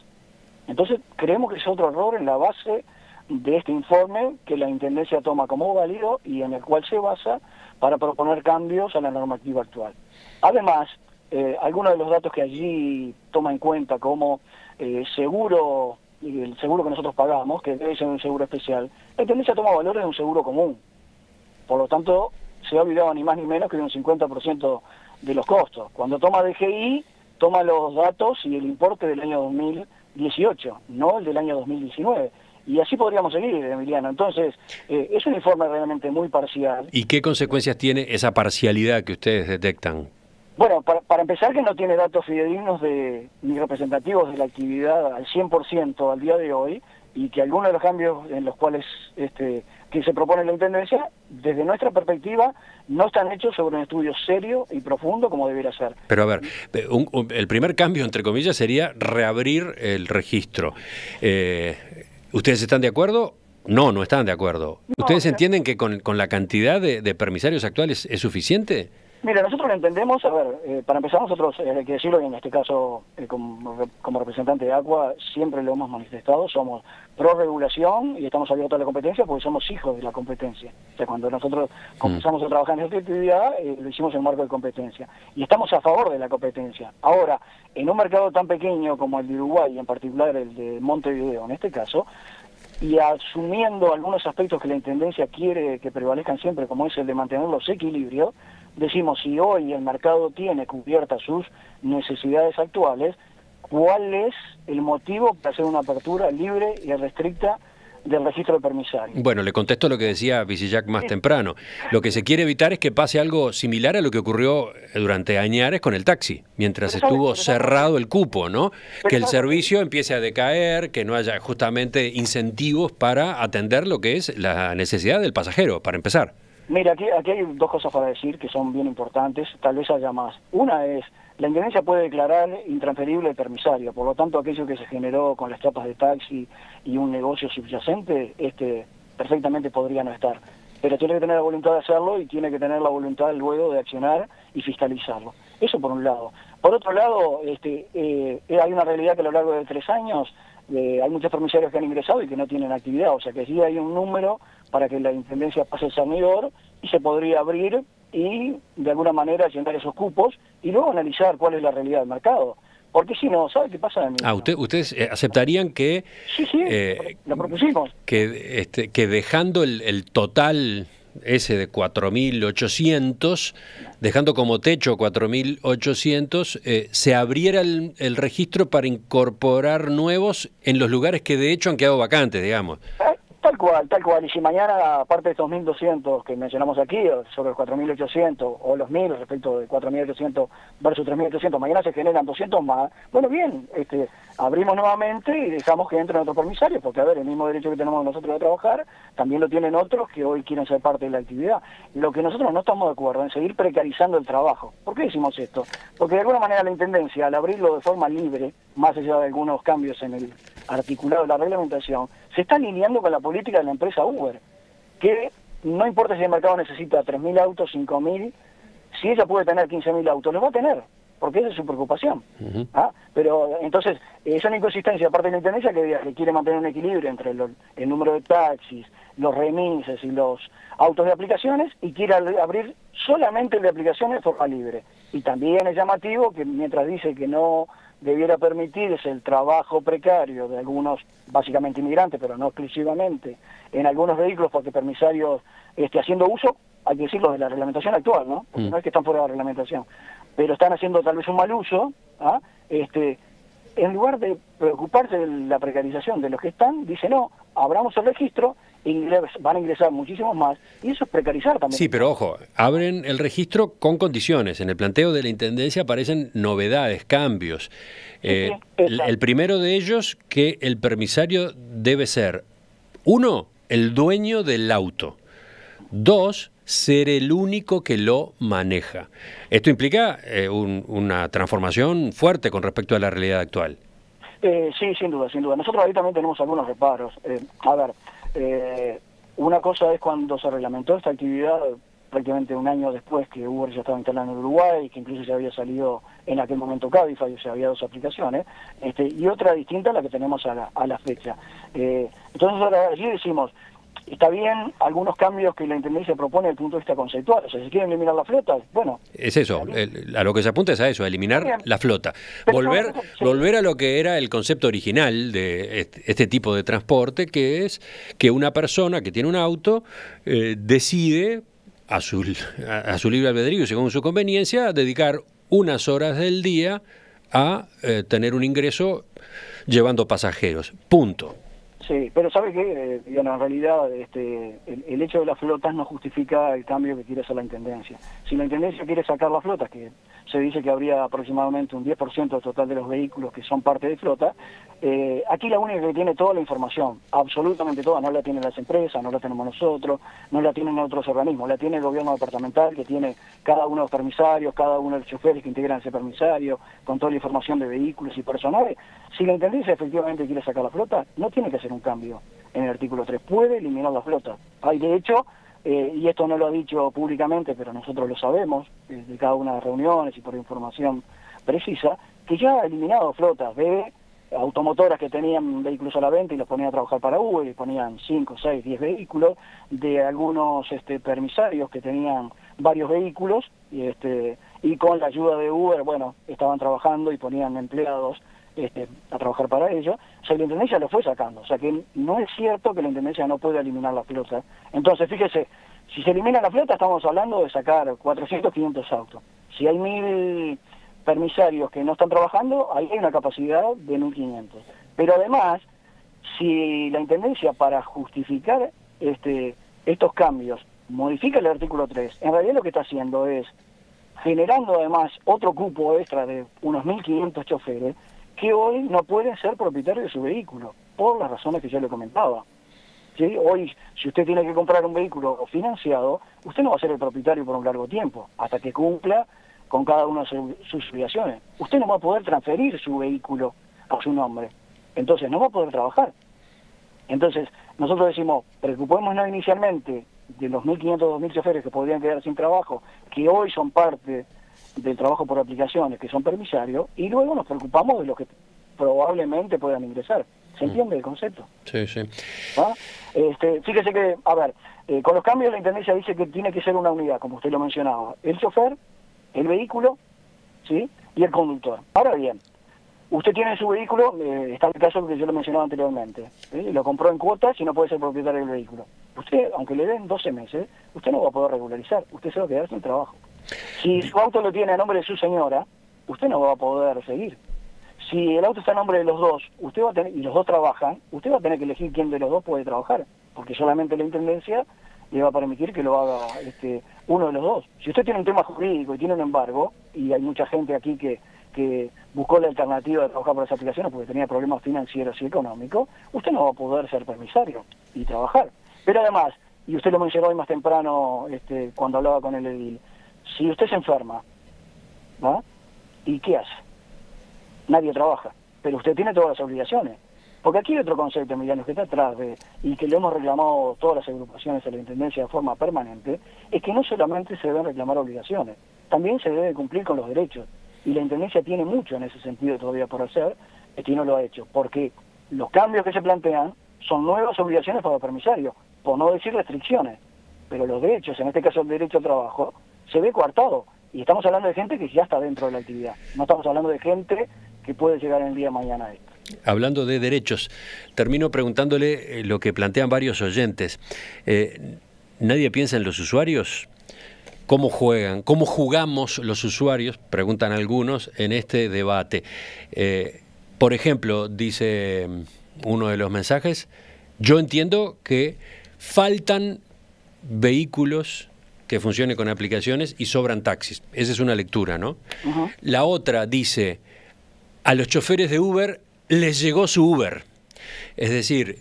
Entonces, creemos que es otro error en la base de este informe que la Intendencia toma como válido y en el cual se basa para proponer cambios a la normativa actual. Además, algunos de los datos que allí toma en cuenta, como el seguro que nosotros pagamos, que debe ser un seguro especial, la Intendencia toma valores de un seguro común. Por lo tanto, se ha olvidado ni más ni menos que de un 50% de los costos. Cuando toma DGI, toma los datos y el importe del año 2018, no el del año 2019. Y así podríamos seguir, Emiliano. Entonces, es un informe realmente muy parcial. ¿Y qué consecuencias tiene esa parcialidad que ustedes detectan? Bueno, para empezar, que no tiene datos fidedignos ni representativos de la actividad al 100% al día de hoy, y que algunos de los cambios en los cuales que se propone la Intendencia, desde nuestra perspectiva, no están hechos sobre un estudio serio y profundo como debería ser. Pero a ver, el primer cambio, entre comillas, sería reabrir el registro. ¿Ustedes están de acuerdo? No están de acuerdo. No, ¿Ustedes entienden que con la cantidad de permisarios actuales es suficiente? Mira, nosotros lo entendemos, a ver, para empezar nosotros, hay que decirlo, y en este caso como representante de ACUA siempre lo hemos manifestado, somos pro regulación y estamos abiertos a la competencia porque somos hijos de la competencia. O sea, cuando nosotros comenzamos a trabajar en esta actividad, lo hicimos en marco de competencia. Y estamos a favor de la competencia. Ahora, en un mercado tan pequeño como el de Uruguay, y en particular el de Montevideo en este caso, y asumiendo algunos aspectos que la Intendencia quiere que prevalezcan siempre, como es el de mantener los equilibrios, decimos, si hoy el mercado tiene cubiertas sus necesidades actuales, ¿cuál es el motivo para hacer una apertura libre y restricta del registro de permisarios? Bueno, le contesto lo que decía Visillac más temprano. Lo que se quiere evitar es que pase algo similar a lo que ocurrió durante añares con el taxi, mientras estuvo cerrado el cupo, ¿no? Que el servicio empiece a decaer, que no haya justamente incentivos para atender lo que es la necesidad del pasajero, para empezar. Mira, aquí hay dos cosas para decir que son bien importantes, tal vez haya más. Una es, la Intendencia puede declarar intransferible el permisario, por lo tanto aquello que se generó con las chapas de taxi y un negocio subyacente, perfectamente podría no estar. Pero tiene que tener la voluntad de hacerlo y tiene que tener la voluntad luego de accionar y fiscalizarlo. Eso por un lado. Por otro lado, hay una realidad que a lo largo de 3 años hay muchos permisarios que han ingresado y que no tienen actividad, o sea que sí hay un número para que la Intendencia pase el cernidor y se podría abrir y de alguna manera llenar esos cupos y luego analizar cuál es la realidad del mercado. Porque si no, ¿sabe qué pasa? ¿Ustedes aceptarían que... Sí, lo propusimos. Que dejando el total ese de 4.800, dejando como techo 4.800, se abriera el registro para incorporar nuevos en los lugares que de hecho han quedado vacantes, digamos? Tal cual. Y si mañana, aparte de estos 1.200 que mencionamos aquí, sobre los 4.800 o los 1.000 respecto de 4.800 versus 3.800, mañana se generan 200 más, bueno, bien, abrimos nuevamente y dejamos que entren otros permisarios, porque a ver, el mismo derecho que tenemos nosotros de trabajar, también lo tienen otros que hoy quieren ser parte de la actividad. Lo que nosotros no estamos de acuerdo en seguir precarizando el trabajo. ¿Por qué decimos esto? Porque de alguna manera la Intendencia, al abrirlo de forma libre, más allá de algunos cambios en el articulado de la reglamentación, se está alineando con la política de la empresa Uber, que no importa si el mercado necesita 3.000 autos, 5.000, si ella puede tener 15.000 autos, los va a tener, porque esa es su preocupación. Pero entonces, es una inconsistencia aparte de la Intendencia que quiere mantener un equilibrio entre el número de taxis, los remises y los autos de aplicaciones, y quiere abrir solamente el de aplicaciones de forma libre. Y también es llamativo que mientras dice que no debiera permitirse el trabajo precario de algunos, básicamente inmigrantes, pero no exclusivamente, en algunos vehículos porque permisarios haciendo uso, hay que decirlo, de la reglamentación actual, ¿no? Porque no es que están fuera de la reglamentación, pero están haciendo tal vez un mal uso, en lugar de preocuparse de la precarización de los que están, dice no, abramos el registro, van a ingresar muchísimos más, y eso es precarizar también. Sí, pero ojo, abren el registro con condiciones. En el planteo de la Intendencia aparecen novedades, cambios. El primero de ellos, que el permisario debe ser, 1, el dueño del auto. 2, ser el único que lo maneja. Esto implica una transformación fuerte con respecto a la realidad actual. Sí, sin duda. Nosotros ahí también tenemos algunos reparos. Una cosa es cuando se reglamentó esta actividad, prácticamente un año después que Uber ya estaba instalado en Uruguay, que incluso ya había salido en aquel momento Cabify, o sea, había 2 aplicaciones, y otra distinta a la que tenemos a la fecha. Entonces ahora allí decimos, está bien algunos cambios que la Intendencia propone desde el punto de vista conceptual, o sea, si quieren eliminar la flota, bueno... Es eso, a lo que se apunta es a eso, a eliminar la flota. Volver a lo que era el concepto original de este tipo de transporte, que es que una persona que tiene un auto decide, a su libre albedrío y según su conveniencia, dedicar unas horas del día a tener un ingreso llevando pasajeros. Punto. Sí, pero ¿sabe qué? En realidad el hecho de las flotas no justifica el cambio que quiere hacer la Intendencia. Si la Intendencia quiere sacar las flotas, que se dice que habría aproximadamente un 10% del total de los vehículos que son parte de flota, aquí la única que tiene toda la información, absolutamente toda, no la tienen las empresas, no la tenemos nosotros, no la tienen otros organismos, la tiene el gobierno departamental, que tiene cada uno de los permisarios, cada uno de los choferes que integran ese permisario, con toda la información de vehículos y personales. Si la Intendencia efectivamente quiere sacar la flota, no tiene que hacer un cambio en el artículo 3, puede eliminar la flota. Hay de hecho, y esto no lo ha dicho públicamente, pero nosotros lo sabemos, de cada una de las reuniones y por información precisa, que ya ha eliminado flotas de automotoras que tenían vehículos a la venta y los ponían a trabajar para Uber, y ponían 5, 6, 10 vehículos, de algunos permisarios que tenían varios vehículos, y con la ayuda de Uber, bueno, estaban trabajando y ponían empleados a trabajar para ellos. O sea, la Intendencia lo fue sacando, o sea que no es cierto que la Intendencia no pueda eliminar la flota. Entonces, fíjese, si se elimina la flota estamos hablando de sacar 400, 500 autos. Si hay 1000 permisarios que no están trabajando, ahí hay una capacidad de 1500. Pero además, si la Intendencia, para justificar estos cambios, modifica el artículo 3, en realidad lo que está haciendo es generando además otro cupo extra de unos 1500 choferes que hoy no pueden ser propietarios de su vehículo, por las razones que yo le comentaba. ¿Sí? Hoy, si usted tiene que comprar un vehículo financiado, usted no va a ser el propietario por un largo tiempo, hasta que cumpla con cada una de sus obligaciones. Usted no va a poder transferir su vehículo a su nombre, entonces no va a poder trabajar. Entonces, nosotros decimos, preocupémonos inicialmente de los 1.500 o 2.000 choferes que podrían quedar sin trabajo, que hoy son parte del trabajo por aplicaciones, que son permisarios, y luego nos preocupamos de los que probablemente puedan ingresar. ¿Se entiende el concepto? Sí, sí. ¿Ah? Fíjese que, a ver, con los cambios la Intendencia dice que tiene que ser una unidad, como usted lo mencionaba, el chofer, el vehículo, ¿sí?, y el conductor. Ahora bien, usted tiene su vehículo, está el caso que yo lo mencionaba anteriormente, lo compró en cuotas y no puede ser propietario del vehículo. Usted, aunque le den 12 meses, usted no va a poder regularizar, usted se va a quedar sin trabajo. Si su auto lo tiene a nombre de su señora, usted no va a poder seguir. Si el auto está a nombre de los dos, usted va a tener, y los dos trabajan, usted va a tener que elegir quién de los dos puede trabajar, porque solamente la Intendencia le va a permitir que lo haga uno de los dos. Si usted tiene un tema jurídico y tiene un embargo, y hay mucha gente aquí que buscó la alternativa de trabajar por las aplicaciones porque tenía problemas financieros y económicos, usted no va a poder ser permisario y trabajar. Pero además, y usted lo mencionó hoy más temprano cuando hablaba con el edil, si usted se enferma, ¿no?, ¿y qué hace? Nadie trabaja, pero usted tiene todas las obligaciones. Porque aquí hay otro concepto, Emiliano, que está atrás y que lo hemos reclamado todas las agrupaciones a la Intendencia de forma permanente, es que no solamente se deben reclamar obligaciones, también se debe cumplir con los derechos. Y la Intendencia tiene mucho en ese sentido todavía por hacer, y no lo ha hecho, porque los cambios que se plantean son nuevas obligaciones para los permisarios, por no decir restricciones, pero los derechos, en este caso el derecho al trabajo, se ve coartado, y estamos hablando de gente que ya está dentro de la actividad, no estamos hablando de gente que puede llegar el día de mañana a esto. Hablando de derechos, termino preguntándole lo que plantean varios oyentes. ¿Nadie piensa en los usuarios? ¿Cómo juegan? ¿Cómo jugamos los usuarios? Preguntan algunos en este debate. Por ejemplo, dice uno de los mensajes, yo entiendo que faltan vehículos que funcionen con aplicaciones y sobran taxis. Esa es una lectura, ¿no? Uh-huh. La otra dice, a los choferes de Uber les llegó su Uber. Es decir,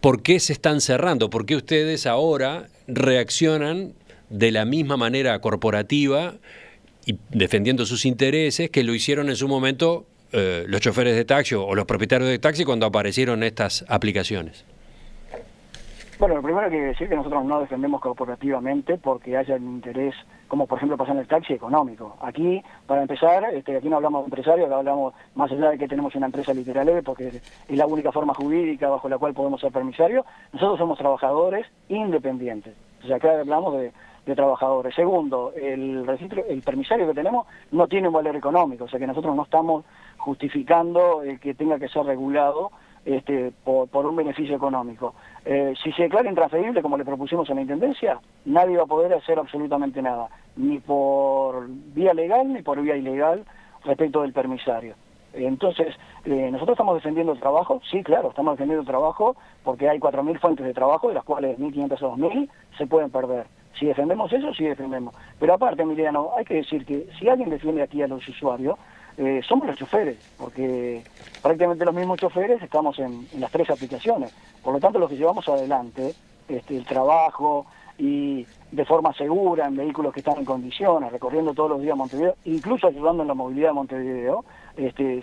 ¿por qué se están cerrando? ¿Por qué ustedes ahora reaccionan de la misma manera corporativa y defendiendo sus intereses que lo hicieron en su momento los choferes de taxi o los propietarios de taxi cuando aparecieron estas aplicaciones? Bueno, lo primero que decir que nosotros no defendemos corporativamente porque haya un interés, como por ejemplo pasa en el taxi, económico. Aquí, para empezar, aquí no hablamos de empresarios, acá hablamos más allá de que tenemos una empresa literal, porque es la única forma jurídica bajo la cual podemos ser permisarios. Nosotros somos trabajadores independientes. O sea, acá hablamos de trabajadores. Segundo, el permisario que tenemos no tiene un valor económico, o sea que nosotros no estamos justificando que tenga que ser regulado por un beneficio económico. Si se declara intransferible, como le propusimos a la Intendencia, nadie va a poder hacer absolutamente nada, ni por vía legal ni por vía ilegal respecto del permisario. Entonces, nosotros estamos defendiendo el trabajo, sí, claro, estamos defendiendo el trabajo porque hay 4.000 fuentes de trabajo, de las cuales 1.500 o 2.000 se pueden perder. Si defendemos eso, sí defendemos. Pero aparte, Emiliano, hay que decir que si alguien defiende aquí a los usuarios, somos los choferes, porque prácticamente los mismos choferes estamos en las 3 aplicaciones. Por lo tanto, los que llevamos adelante el trabajo y de forma segura en vehículos que están en condiciones, recorriendo todos los días Montevideo, incluso ayudando en la movilidad de Montevideo,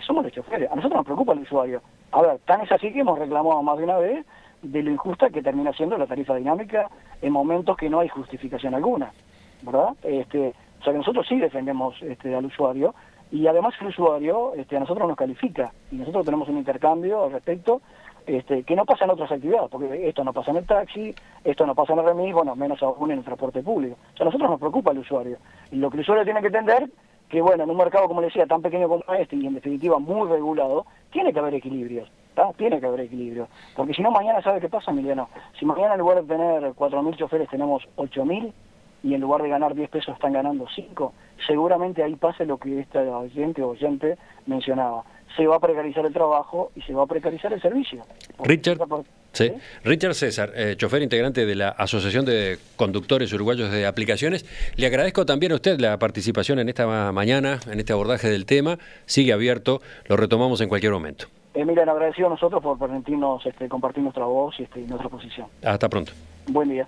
somos los choferes. A nosotros nos preocupa el usuario. A ver, tan es así que hemos reclamado más de una vez de lo injusta que termina siendo la tarifa dinámica en momentos que no hay justificación alguna, ¿verdad? O sea que nosotros sí defendemos al usuario, y además el usuario a nosotros nos califica, y nosotros tenemos un intercambio al respecto, que no pasa en otras actividades, porque esto no pasa en el taxi, esto no pasa en el remis, bueno, menos aún en el transporte público. O sea, a nosotros nos preocupa el usuario, y lo que el usuario tiene que entender, que bueno, en un mercado, como le decía, tan pequeño como este, y en definitiva muy regulado, tiene que haber equilibrios, ¿tá? Tiene que haber equilibrio, porque si no, mañana, ¿sabe qué pasa, Emiliano? Si mañana en lugar de tener 4.000 choferes tenemos 8.000, y en lugar de ganar 10 pesos están ganando 5, seguramente ahí pase lo que esta oyente mencionaba. Se va a precarizar el trabajo y se va a precarizar el servicio. Richard, ¿sí? Richard César, chofer integrante de la Asociación de Conductores Uruguayos de Aplicaciones. Le agradezco también a usted la participación en esta mañana, en este abordaje del tema. Sigue abierto, lo retomamos en cualquier momento. Emiliano, agradecido a nosotros por permitirnos compartir nuestra voz y nuestra posición. Hasta pronto. Buen día.